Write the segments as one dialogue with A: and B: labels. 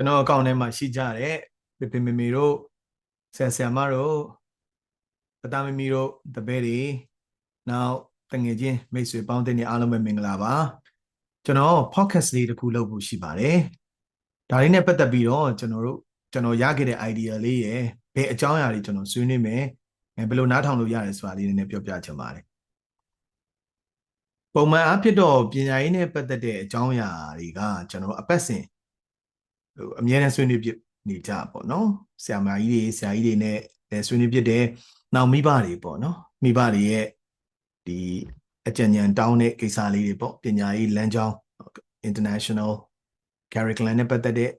A: ကျွန်တော်အကောင့်ထဲမှာရှိကြတဲ့ပေပေမမီတို့ဆရာဆရာမတို့ပတာမမီတို့တပည့်တွေနောက်တငယ်ချင်းမိတ်ဆွေပေါင်းတဲ့နေအားလုံးပဲမင်္ဂလာပါကျွန်တော် podcast လေးတစ်ခုလုပ်ဖို့ရှိပါတယ်ဒါလေးနဲ့ပတ်သက်ပြီးတော့ကျွန်တော်ရခဲ့တဲ့ idea လေးရယ်ဘယ်အကြောင်းအရာတွေကျွန်တော်ဆွေးနွေးမယ်ဘယ်လိုနားထောင်လို့ရတယ်ဆိုတာလေးနည်းနည်းပြောပြချင်ပါတယ်ပုံမှန်အားဖြင့်တော့ပညာရေးနဲ့ပတ်သက်တဲ့အကြောင်းအရာတွေကကျွန်တော်အပတ်စဉ်အများနဲ့ဆွေးနွေးပြနေကြပေါ့နော်ဆရာမကြီးတွေဆရာကြီးတွေနဲ့ဆွေးနွေးပြတဲ့နောက်မိဘတွေပေါ့နော်မိဘတွေရဲ့ဒီအကြံဉာဏ်တောင်းတဲ့ကိစ္စလေးတွေပေါ့ပညာရေးလမ်းကြောင်း international curriculum နဲ့ပတ်သက်တဲ့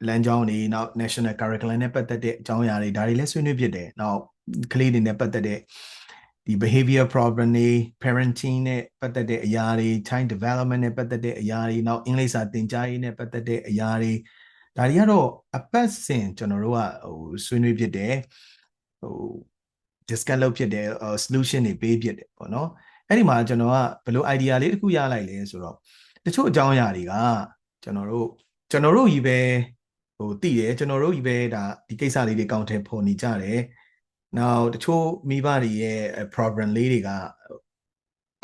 A: လမ်းကြောင်းတွေနောက် national curriculum နဲ့ပတ်သက်တဲ့အကြောင်းအရာတွေဒါတွေလည်းဆွေးနွေးပြတယ်နောက်ကလေးတွေနဲ့ပတ်သက်တဲ့ဒီ behavior problem တွေ parenting နဲ့ပတ်သက်တဲ့အရာတွေ child development နဲ့ပတ်သက်တဲ့အရာတွေနောက်အင်္ဂလိပ်စာသင်ကြားရေးနဲ့ပတ်သက်တဲ့အရာတွေဒါတွေကတော့အပတ်စဉ်ကျွန်တော်တို့ကဆွေးနွေးဖြစ်တယ်discuss လုပ်ဖြစ်တယ် solution တွေပေးဖြစ်တယ်ပေါ့နော်အဲ့ဒီမှာကျွန်တော်ကဘယ်လို idea လေးတစ်ခုရလိုက်လဲဆိုတော့တချို့အကြောင်းအရာတွေကကျွန်တော်တို့ကြီးပဲသိတယ်ကျွန်တော်တို့ကြီးပဲဒါဒီကိစ္စလေးတွေကောင်းတယ်ဖော်နေကြတယ်နောက်တချို့မိဘတွေရဲ့ problem လေးတွေက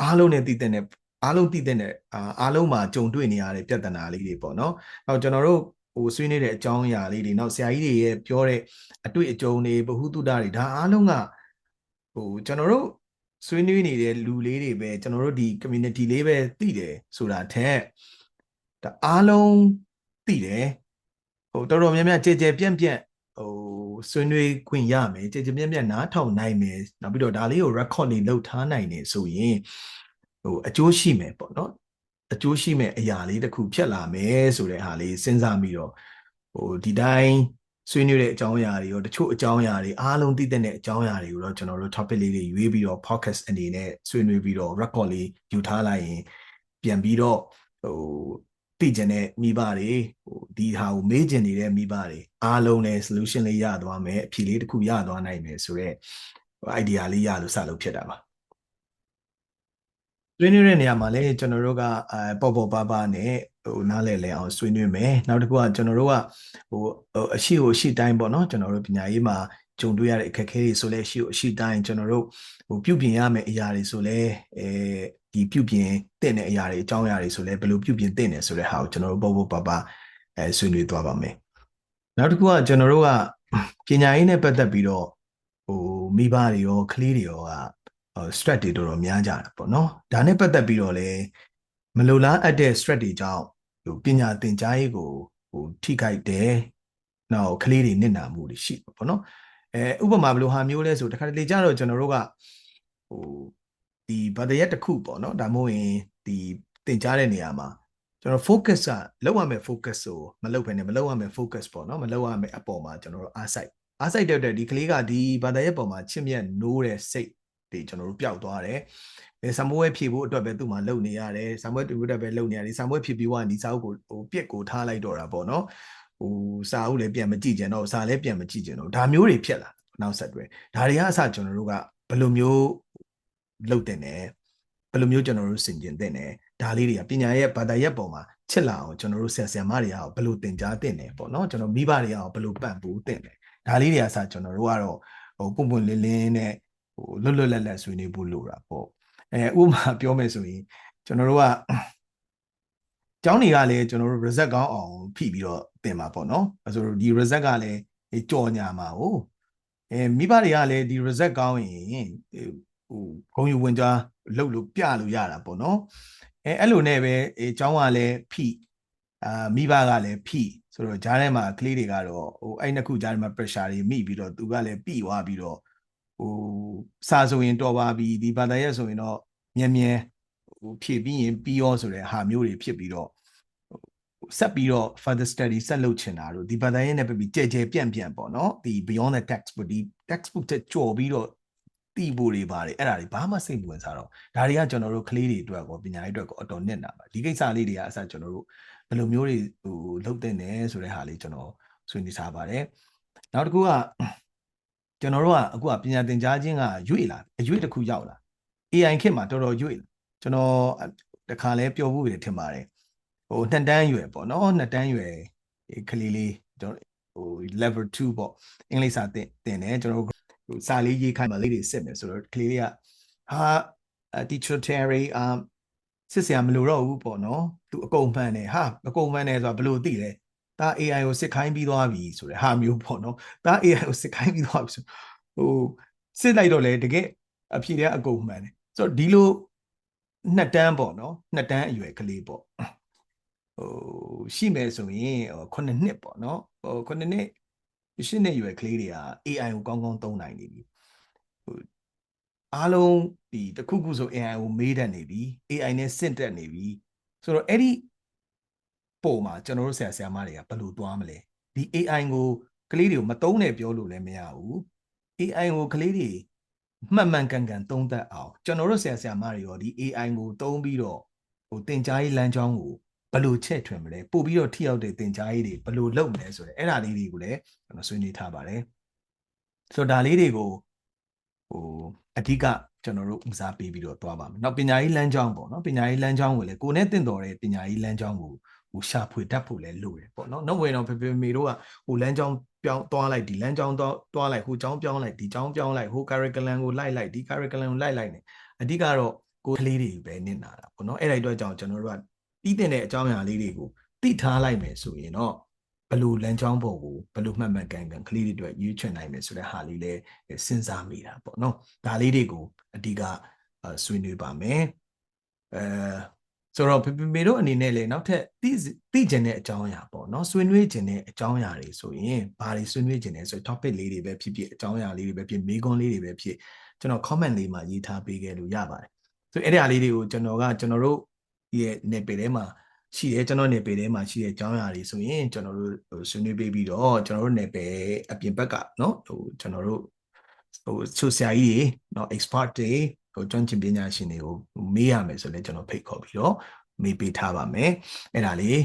A: အားလုံးနဲ့တည်တဲ့အားလုံးမှာကြုံတွေ့နေရတဲ့ပြဿနာလေးတွေပေါ့နော်နောက်ကျွန်တော်တို့ဆွေးနွေးတဲ့အကြောင်းအရာလေးတွေနောက်ဆရာကြီးတွေရဲ့ပြောတဲ့အတွေ့အကြုံတွေဗဟုသုတတွေဒါအားလုံးကကျွန်တော်တို့ဆွေးနွေးနေတဲ့လူလေးတွေပဲကျွန်တော်တို့ဒီ community လေးပဲသိတယ်ဆိုတာထက်ဒါအားလုံးသိတယ်တော်တော်များများကြဲကြဲပြန့်ပြန့်ဆွေးနွေးခွင့်ရမယ်ကြဲကြဲပြန့်ပြန့်နားထောင်နိုင်မယ်နောက်ပြီးတော့ဒါလေးကို record လေးလုပ်ထားနိုင်တယ်ဆိုရင်အကျိုးရှိမယ်ပေါ့နော်အကျိုးရှိမဲ့အရာလေးတစ်ခုဖြစ်လာမယ်ဆိုတဲ့ဟာလေးစဉ်းစားပြီးတော့ဒီတိုင်းဆွေးနွေးတဲ့အကြောင်းအရာတွေရောတချို့အကြောင်းအရာတွေအားလုံးသိတဲ့အကြောင်းအရာတွေကိုတော့ကျွန်တော်တို့ topic လေးတွေရွေးပြီးတော့ podcast အနေနဲ့ဆွေးနွေးပြီးတော့ record လေးယူထားလိုက်ရင်ပြန်ပြီးတော့သိကျင်တဲ့မိဘတွေဒီဟာကိုမေးကျင်နေတဲ့မိဘတွေအားလုံးလည်း solution လေးရသွားမယ်အဖြေလေးတစ်ခုရသွားနိုင်မယ်ဆိုတော့ idea လေးရလို့စလုပ်ဖြစ်တာပါဆွေးနွေးတဲ့နေရာမှာလည်းကျွန်တော်တို့ကပေါ့ပေါ့ပါပါနဲ့နားလည်လဲအောင်ဆွေးနွေးမယ်နောက်တစ်ခုကကျွန်တော်တို့ကအရှိတိုင်းပေါ့နော်ကျွန်တော်တို့ပညာရေးမှာကြုံတွေ့ရတဲ့အခက်အခဲတွေဆိုလဲအရှိတိုင်းကျွန်တော်တို့ပြုပြင်ရမယ့်အရာတွေဆိုလဲဒီပြုပြင်တဲ့အရာတွေအကြောင်းအရာတွေဆိုလဲဘယ်လိုပြုပြင်တဲ့ဆိုတဲ့ဟာကိုကျွန်တော်တို့ပေါ့ပေါ့ပါပါဆွေးနွေးသွားပါမယ်နောက်တစ်ခုကကျွန်တော်တို့ကပညာရေးနဲ့ပတ်သက်ပြီးတော့မိဘတွေရောကလေးတွေရောကstress တွေတော်တော်များကြတာပေါ့နော်ဒါနဲ့ပတ်သက်ပြီးတော့လည်းမလိုလားအပ်တဲ့ stress တွေကြောင့်ပညာသင်ကြားရေးကိုထိခိုက်တယ်နောက်ကလေးတွေနစ်နာမှုတွေရှိတယ်ပေါ့နော်ဥပမာဘယ်လိုဟာမျိုးလဲဆိုတခါတလေကြတော့ကျွန်တော်တို့ကဒီဘာသာရပ်တစ်ခုပေါ့နော်ဒါမှမဟုတ်ရင်ဒီသင်ကြားတဲ့နေရာမှာကျွန်တော် focus ကလောက်ရမယ် focus ဆိုမလောက်ဘဲနဲ့မလောက်ရမယ် focus ပေါ့နော်မလောက်ရမယ်အပေါ်မှာကျွန်တော်တို့အားစိုက်တဲ့ဒီကလေးကဒီဘာသာရပ်ပေါ်မှာချစ်မြတ်နိုးတဲ့စိတ်တွေကျွန်တော်တို့ပျောက်သွားတယ်။ဆံမွေးဖြည့်ဖို့အတွက်ပဲသူ့မှာလုံနေရတယ်။ဆံမွေးတူဖို့အတွက်ပဲလုံနေရတယ်။ဆံမွေးဖြည့်ပြီးတော့ဒီစာအုပ်ကိုပြက်ကိုထားလိုက်တော့တာပေါ့နော်။စာအုပ်လည်းပြန်မကြည့်ကြတော့စာလည်းပြန်မကြည့်ကြတော့ဒါမျိုးတွေဖြစ်လာနောက်ဆက်တွဲဒါတွေကအစကျွန်တော်တို့ကဘယ်လိုမျိုးလုပ်တဲ့နဲ့ဘယ်လိုမျိုးကျွန်တော်တို့ဆင်ကျင်တဲ့နဲ့ဒါလေးတွေကပညာရဲ့ဘာသာရပ်ပေါ်မှာချစ်လာအောင်ကျွန်တော်တို့ဆရာမတွေကဘယ်လိုသင်ကြားတဲ့နဲ့ပေါ့နော်ကျွန်တော်မိဘတွေကဘယ်လိုပံ့ပိုးတဲ့နဲ့ဒါလေးတွေအစကျွန်တော်တို့ကတော့ပွန့်ပွန့်လင်းလင်းနဲ့လွတ်လွတ်လပ်လပ်ဆွေးနွေးဖို့လိုတာပေါ့ဥပမာပြောမယ်ဆိုရင်ကျွန်တော်တို့ကကျောင်းတွေကလည်းကျွန်တော်တို့ result ကောင်းအောင်ဖိပြီးတော့သင်ပါပေါ့နော်အဲဆိုဒီ result ကလည်းကြော်ညာမှာဟုတ်မိဘတွေကလည်းဒီ result ကောင်းရင်ဂုဏ်ယူဝင်ကြားလုပ်လို့ပြလို့ရတာပေါ့နော်အဲ့လိုနဲ့ပဲကျောင်းကလည်းဖိမိဘကလည်းဖိဆိုတော့ဂျားထဲမှာကလေးတွေကတော့အဲ့နှစ်ခုဂျားထဲမှာ pressure တွေမိပြီးတော့သူကလည်းပြီးသွားပြီးတော့စာဆိုရင်တော်ပါပြီဒီဘာသာရပ်ဆိုရင်တော့မြဲဖြည့်ပြီးရင်ပြီးရောဆိုတဲ့ဟာမျိုးတွေဖြစ်ပြီးတော့ဆက်ပြီးတော့ further study ဆက်လုပ်ချင်တာတို့ဒီဘာသာရပ်နဲ့ပြပြီးကြဲပြန့်ပေါ့နော်ဒီ beyond the textbook ဒီ textbook တက်ကြော်ပြီးတော့တီးဖို့တွေပါတယ်အဲ့ဒါတွေဘာမှစိတ်ဝင်စားတော့ဒါတွေကကျွန်တော်တို့ကလေးတွေအတွက်ကောပညာရေးအတွက်ကောအတော်နစ်နာပါဒီကိစ္စလေးတွေကအစကျွန်တော်တို့ဘယ်လိုမျိုးတွေလုပ်တဲ့နေဆိုတဲ့ဟာလေးကျွန်တော်ဆွေးနွေးထားပါတယ်နောက်တစ်ခုကကျွန်တော်တို့ကအခုကပညာသင်ကြားခြင်းကရွေ့လာအရွေ့တစ်ခုရောက်လာ AI ခေတ်မှာတော်တော်ရွေ့လာကျွန်တော်တခါလဲပြောဖို့ရထင်ပါတယ်2 တန်းရွယ်ပေါ့နော်2 တန်းရွယ် ကလေးလေးကျွန်တော်ဟို level 2ပေါ့အင်္ဂလိပ်စာသင်တယ်ကျွန်တော်ဟိုစာလေးရေးခိုင်းမှလေးတွေစစ်မယ်ဆိုတော့ကလေးလေးကဟာ teacher Terry စစ်စရာမလိုတော့ဘူးပေါ့နော်သူအကုန်မှန်တယ်ဟာအကုန်မှန်တယ်ဆိုတာဘယ်လိုသိလဲဒါ AI ကိုစစ်ခိုင်းပြီးသွားပြီဆိုတဲ့ဟာမျိုးပေါ့နော်ဒါ AI ကိုစစ်ခိုင်းပြီးသွားပြီဆိုဟိုစစ်လိုက်တော့လေတကယ်အဖြေတဲ့အကုန်မှန်တယ်ဆိုတော့ဒီလို2 တန်းပေါ့နော်2 တန်းအရွယ်ကလေးပေါ့ဟိုရှိမယ်ဆိုရင်9 နှစ်ပေါ့နော်9 နှစ်10 နှစ်ရွယ်ကလေးတွေက AI ကိုကောင်းကောင်းသုံးနိုင်နေပြီဟိုအားလုံးဒီတခုခုဆို AI ကိုမေးတတ်နေပြီ AI နဲ့ဆင့်တက်နေပြီဆိုတော့အဲ့ဒီပုံမှာကျွန်တော်တို့ဆရာမတွေကဘယ်လိုသွားမလဲဒီ AI ကိုကလေးတွေကိုမသုံးနဲ့ပြောလို့လည်းမရဘူး AI ကိုကလေးတွေမှန်မှန်ကန်ကန်သုံးသပ်အောင်ကျွန်တော်တို့ဆရာမတွေရောဒီ AI ကိုသုံးပြီးတော့ဟိုသင်ကြားရေးလမ်းကြောင်းကိုဘယ်လိုချက်ထွင်မလဲပို့ပြီးတော့ထိရောက်တဲ့သင်ကြားရေးတွေဘယ်လိုလုပ်မလဲဆိုတဲ့အဲ့ဒါလေးတွေကိုလည်းကျွန်တော်ဆွေးနွေးထားပါတယ်ဆိုတော့ဒါလေးတွေကိုဟိုအဓိကကျွန်တော်တို့ဦးစားပေးပြီးတော့သွားပါမယ်။နောက်ပညာရေးလမ်းကြောင်းပေါ့နော်ပညာရေးလမ်းကြောင်းကိုလည်းကိုယ်နဲ့တင့်တော်တဲ့ပညာရေးလမ်းကြောင်းကိုဟိုရှာဖွေတတ်ဖို့လည်းလိုတယ်ပေါ့နော်။နောက်ဝင်တော့ဖေဖေမေတို့ကဟိုလမ်းကြောင်းပြောင်းသွားလိုက်ဒီလမ်းကြောင်းသွားလိုက်ဟိုကြောင်းပြောင်းလိုက်ဒီကြောင်းပြောင်းလိုက်ဟို curriculum ကိုလိုက်ဒီ curriculum ကိုလိုက်နေအဓိကတော့ကိုယ်ကလေးတွေပဲနစ်နာတာပေါ့နော်။အဲ့ဒီအတွက်ကြောင့်ကျွန်တော်တို့ကပြီးတဲ့အကြောင်းအရာလေးတွေကိုသိထားလိုက်မယ်ဆိုရင်တော့ဘယ်လိုလမ်းကြောင်းပေါ်ကိုဘယ်လိုမှတ်မှတ်ကန်ကန်ကလေးတွေအတွက်ရွေးချယ်နိုင်မယ်ဆိုတဲ့ဟာလေးလည်းစဉ်းစားမိတာပေါ့နော်ဒါလေးတွေကိုအဓိကဆွေးနွေးပါမယ်ဆိုတော့ဖေဖေတို့အနေနဲ့လည်းနောက်ထပ်သိကျင်တဲ့အကြောင်းအရာပေါ့နော်ဆွေးနွေးကျင်တဲ့အကြောင်းအရာတွေဆိုရင်ဘာတွေဆွေးနွေးကျင်လဲဆိုရင် topic လေးတွေပဲဖြစ်ဖြစ်အကြောင်းအရာလေးတွေပဲဖြစ်မေးခွန်းလေးတွေပဲဖြစ်ကျွန်တော် comment လေးမှာရေးထားပေးခဲ့လို့ရပါတယ်ဆိုအဲ့ဒီအရာလေးတွေကိုကျွန်တော်တို့ရဲ့နယ်ပယ်ထဲမှာရှိတယ်ကျွန်တော်နယ်ပယ်ထဲမှာရှိတဲ့အကြောင်းအရာတွေဆိုရင်ကျွန်တော်တို့ဆွေးနွေးပေးပြီးတော့ကျွန်တော်တို့နယ်ပယ်အပြင်ဘက်ကเนาะကျွန်တော်တို့ဆိုဆရာကြီးတွေเนาะ expert တွေကျွမ်းကျင်ပညာရှင်တွေကိုမေးရမယ်ဆိုလည်းကျွန်တော်ဖိတ်ခေါ်ပြီးတော့မေးပေးထားပါမယ်အဲ့ဒါလေး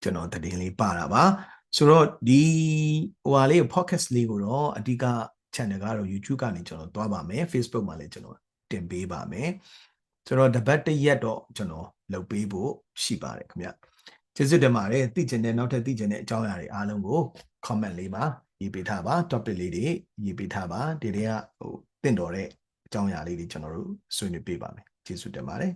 A: ကျွန်တော်သတင်းလေးပါတာပါဆိုတော့ဒီဟိုဟာလေး podcast လေးကိုတော့အဓိက channel ကတော့ YouTube ကနေကျွန်တော်သွားပါမယ် Facebook မှာလည်းကျွန်တော်တင်ပေးပါမယ်ဆိုတော့တပတ်တစ်ရက်တော့ကျွန်တော်လုပ်ပေးဖို့ရှိပါတယ်ခင်ဗျကျေးဇူးတင်ပါတယ်သိချင်တဲ့နောက်ထပ်သိချင်တဲ့အကြောင်းအရာတွေအားလုံးကို comment လေးမှာရေးပေးထားပါ topic လေးတွေရေးပေးထားပါဒီတွေကဟိုတင့်တော်တဲ့အကြောင်းအရာလေးတွေကျွန်တော်တို့ဆွေးနွေးပေးပါမယ်ကျေးဇူးတင်ပါတယ်